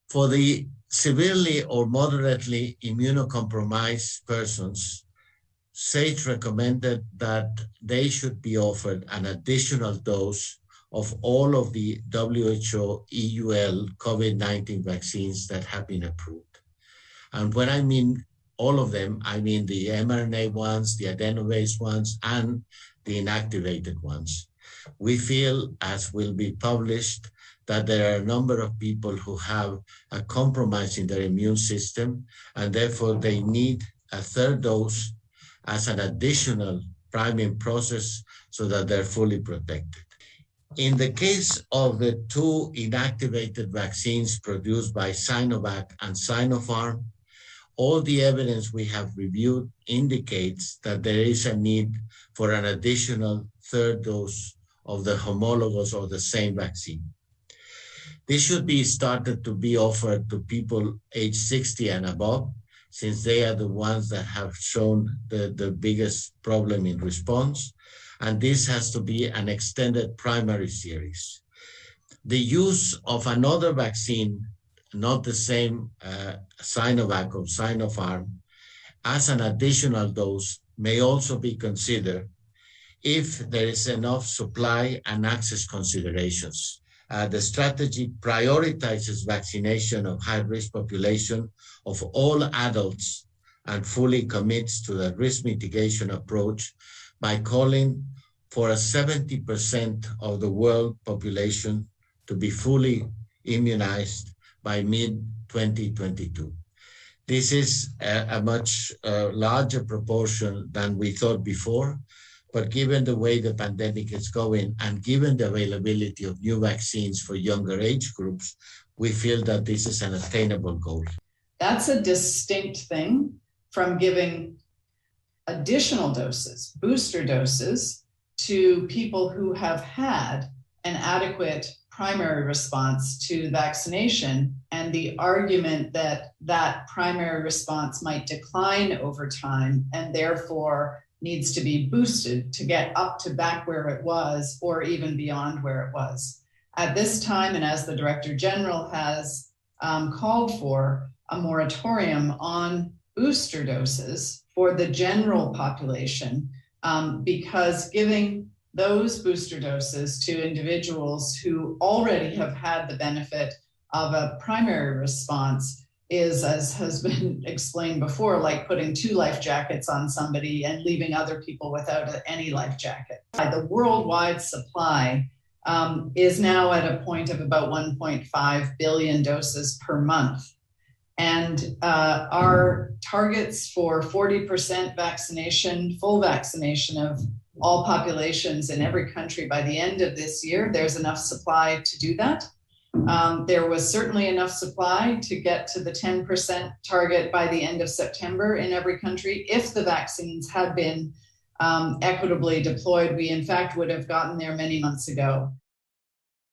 For the severely or moderately immunocompromised persons, SAGE recommended that they should be offered an additional dose of all of the WHO EUL COVID-19 vaccines that have been approved. And when I mean all of them, I mean the mRNA ones, the adeno-based ones, and the inactivated ones. We feel, as will be published, that there are a number of people who have a compromise in their immune system, and therefore they need a third dose as an additional priming process so that they're fully protected. In the case of the two inactivated vaccines produced by Sinovac and Sinopharm, all the evidence we have reviewed indicates that there is a need for an additional third dose of the homologous or the same vaccine. This should be started to be offered to people age 60 and above, since they are the ones that have shown the biggest problem in response. And this has to be an extended primary series. The use of another vaccine, not the same Sinovac or Sinopharm, as an additional dose may also be considered if there is enough supply and access considerations. The strategy prioritizes vaccination of high-risk population of all adults and fully commits to the risk mitigation approach by calling for a 70% of the world population to be fully immunized by mid-2022. This is a much larger proportion than we thought before, but given the way the pandemic is going and given the availability of new vaccines for younger age groups, we feel that this is an attainable goal. That's a distinct thing from giving additional doses, booster doses, to people who have had an adequate primary response to vaccination, and the argument that that primary response might decline over time and therefore needs to be boosted to get up to back where it was or even beyond where it was. At this time, and as the Director General has called for, a moratorium on booster doses for the general population, because giving those booster doses to individuals who already have had the benefit of a primary response is, as has been explained before, like putting 2 life jackets on somebody and leaving other people without any life jacket. The worldwide supply is now at a point of about 1.5 billion doses per month. And our targets for 40% vaccination, full vaccination of all populations in every country by the end of this year, there's enough supply to do that. There was certainly enough supply to get to the 10% target by the end of September in every country. If the vaccines had been equitably deployed, we in fact would have gotten there many months ago.